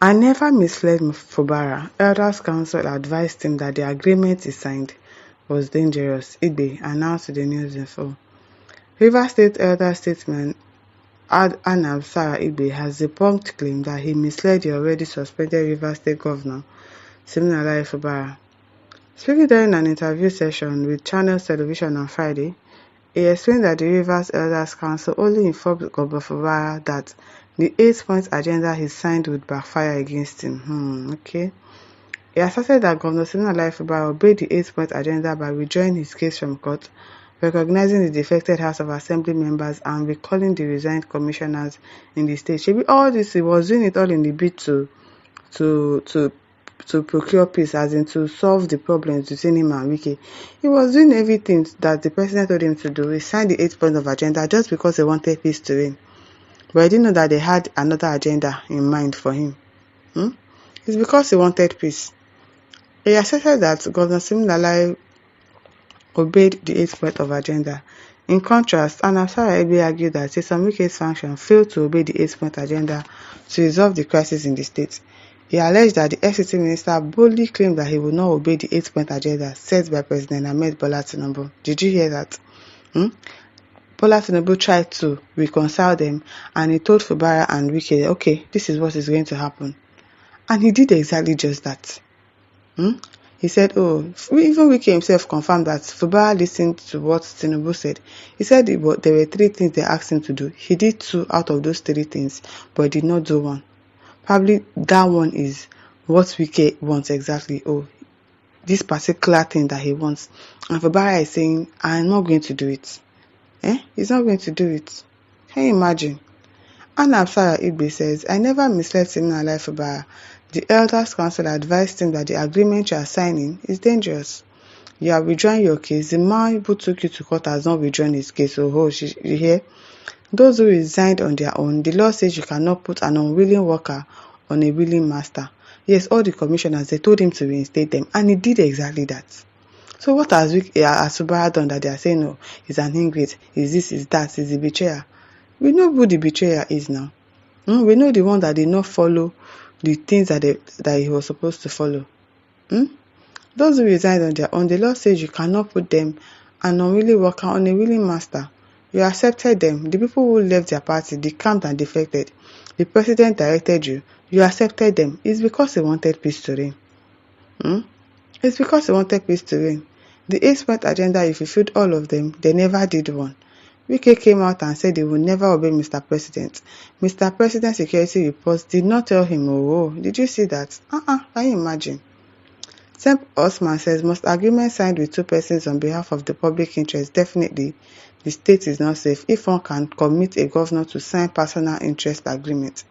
I never misled FUBARA. Elders Council advised him that the agreement he signed was dangerous, Igbe announced to the News Info. Rivers State Elder Statesman Anab Sarah Igbe has debunked claim that he misled the already suspended Rivers State Governor, Siminalayi FUBARA. Speaking during an interview session with Channels Television on Friday, he explained that the Rivers Elders Council only informed Governor FUBARA that the 8-point agenda he signed would backfire against him. Okay. He asserted that Governor Siminalayi FUBARA obeyed the 8-point agenda by withdrawing his case from court, recognizing the defected House of Assembly members, and recalling the resigned commissioners in the state. All this, he was doing it all in the bid to procure peace, as in to solve the problems between him and Wike. He was doing everything that the president told him to do. He signed the 8-point of agenda just because he wanted peace to reign. But I didn't know that they had another agenda in mind for him. It's because he wanted peace. He asserted that Governor Siminalayi obeyed the 8-point of agenda. In contrast, Anasara Ebe argued that some Wike's function failed to obey the 8-point agenda to resolve the crisis in the state. He alleged that the FCT minister boldly claimed that he would not obey the 8-point agenda set by President Ahmed Bola Tinubu. Did you hear that? Bola Tinubu tried to reconcile them, and he told FUBARA and Wike, okay, this is what is going to happen. And he did exactly just that. He said, even Wike himself confirmed that FUBARA listened to what Tinubu said. He said there were 3 things they asked him to do. He did 2 out of those 3 things, but he did not do 1. Probably that one is what Wike wants exactly. This particular thing that he wants. And FUBARA is saying, I'm not going to do it. He's not going to do it. Can you imagine? Anab Sarah Igbe says, I never misled Siminalayi FUBARA. The Elders Council advised him that the agreement you are signing is dangerous. You are withdrawing your case. The man who took you to court has not withdrawn his case. You hear? Those who resigned on their own, the law says you cannot put an unwilling worker on a willing master. Yes, all the commissioners, they told him to reinstate them, and he did exactly that. So what has FUBARA done that they are saying, no, he's an ingrate, is this, is that, is the betrayer? We know who the betrayer is now. We know the one that did not follow the things that he was supposed to follow. Those who resigned on their own, the law says you cannot put them, an unwilling worker, on a willing master. You accepted them. The people who left their party, decamped and defected. The president directed you. You accepted them. It's because he wanted peace to reign. It's because he wanted peace to reign. The 8-point agenda, he fulfilled all of them. They never did one. Wike came out and said they would never obey Mr. President. Mr. President's security reports did not tell him, did you see that? Can you imagine? Semp Osman says, most agreements signed with 2 persons on behalf of the public interest, definitely the state is not safe if one can commit a governor to sign personal interest agreement.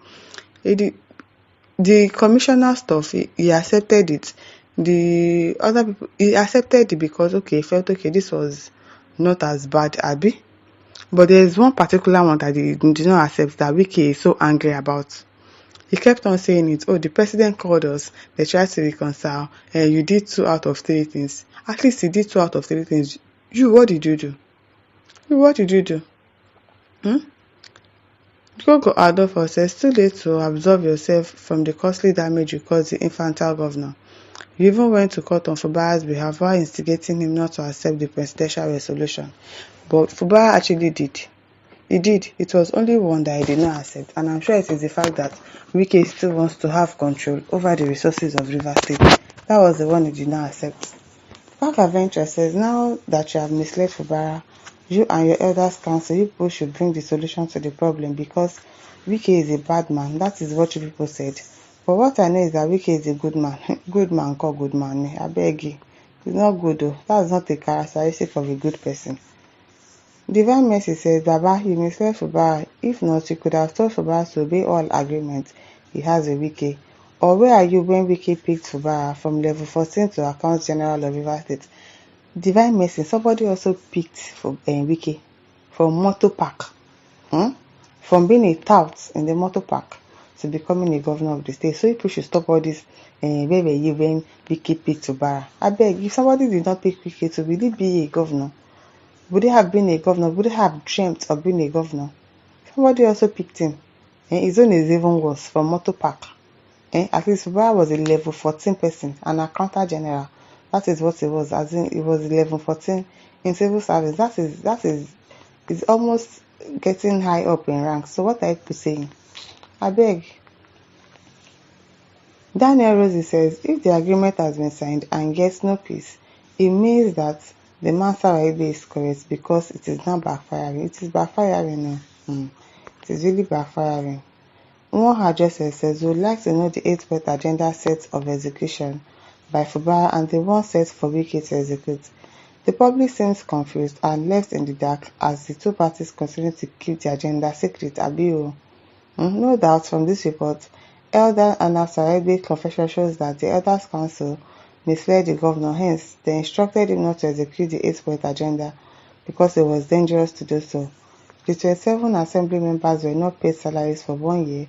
The commissioner stuff, he accepted it. The other people, he accepted it because, he felt, this was not as bad, Abi. But there is one particular one that he did not accept, that Wike is so angry about. He kept on saying it. The president called us. They tried to reconcile. You did 2 out of 3 things. At least he did 2 out of 3 things. What did you do? What did you do? Gogo Adolfo says, too late to absolve yourself from the costly damage you caused the infantile governor. You even went to court on FUBARA's behalf while instigating him not to accept the presidential resolution. But FUBARA actually did. He did. It was only one that he did not accept, and I'm sure it is the fact that Wike still wants to have control over the resources of Rivers State. That was the one he did not accept. Park Adventure says, now that you have misled FUBARA, you and your elders council, you people should bring the solution to the problem because Wike is a bad man. That is what you people said. But what I know is that Wike is a good man. Good man called good man. I beg you. It's not good though. That's not a characteristic of a good person. Divine Mercy says, Baba, you misled FUBARA. If not, you could have told FUBARA to obey all agreements he has with Wike. Or where are you when Wike picked FUBARA from level 14 to Account General of Rivers State? Divine Mercy, somebody also picked for Wike from Motor Park. From being a tout in the Motor Park to becoming a governor of the state. So people should stop all this. Where were you when Wike picked FUBARA? I beg, if somebody did not pick Wike to really be a governor, would he have been a governor? Would he have dreamt of being a governor? Somebody also picked him. His own is even worse, from Motor Park. At least FUBARA was a level 14 person, an accountant general. That is what it was, as in it was level 14 in civil service. That is almost getting high up in rank. So what are you saying? I beg. Daniel Rosie says, if the agreement has been signed and yet no peace, it means that the man Saraibe is correct because it is not backfiring. It is backfiring now. It is really backfiring. One Joseph says, we would like to know the 8-point agenda set of execution by FUBARA and the one set for Wike to execute. The public seems confused and left in the dark as the two parties continue to keep the agenda secret. Abio. No doubt from this report, Elder Anna Saraibe's confession shows that the Elders Council misled the governor, hence they instructed him not to execute the 8-point agenda because it was dangerous to do so. The 27 assembly members were not paid salaries for 1 year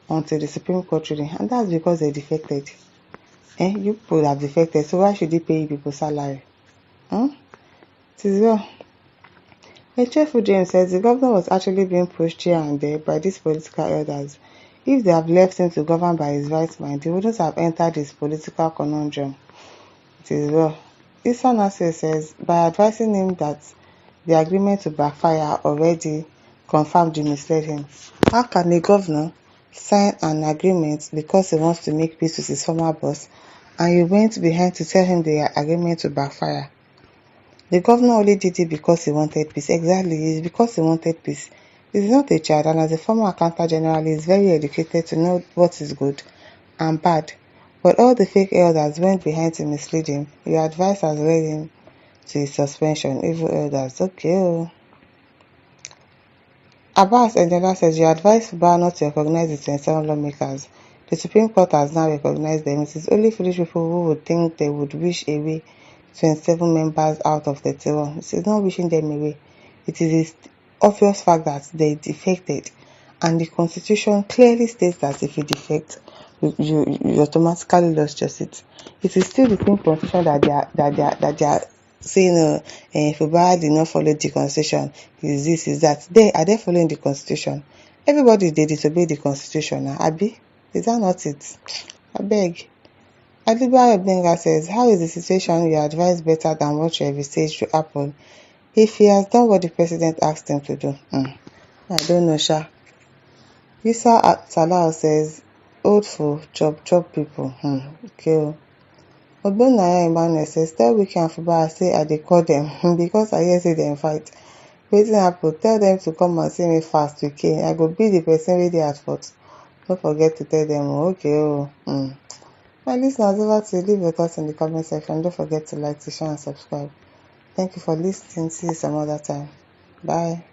until the Supreme Court ruling, and that's because they defected. You people have defected, so why should they pay you people salary? It is well. A cheerful James says the governor was actually being pushed here and there by these political elders. If they have left him to govern by his right mind, he wouldn't have entered his political conundrum. It is well. Issa Nasir says, by advising him that the agreement to backfire already confirmed you misled him. How can a governor sign an agreement because he wants to make peace with his former boss and you went behind to tell him the agreement to backfire? The governor only did it because he wanted peace. Exactly, it's because he wanted peace. He's not a child, and as a former accountant general, he is very educated to know what is good and bad. But all the fake elders went behind to mislead him. Your advice has led him to his suspension. Evil elders. Okay. Abbas Enjola says, you advise FUBARA not to recognize the 27 lawmakers. The Supreme Court has now recognized them. It is only foolish people who would think they would wish away 27 members out of 31. It is not wishing them away. It is the obvious fact that they defected. And the Constitution clearly states that if you defect, you automatically lost your seat. It is still the same Constitution that they are saying FUBARA did not follow the Constitution. Is this, is that. Are they following the Constitution? Everybody, they disobey the Constitution now. Abi? Is that not it? I beg. Adiba Benga says, how is the situation you advise better than what you envisaged to happen if he has done what the president asked him to do? I don't know, Sha. Yusa Salah says, old fool, chop people. Okay. Ogbonnaya Emmanuel says, tell Wike and FUBARA say I dey call them because I hear say them fight. Wetin happen? Tell them to come and see me fast, Wike. I go be the person wey dey at fault. Don't forget to tell them. Okay. My listeners, over to you. Leave your thoughts in the comment section. Don't forget to like, to share, and subscribe. Thank you for listening. See you some other time. Bye.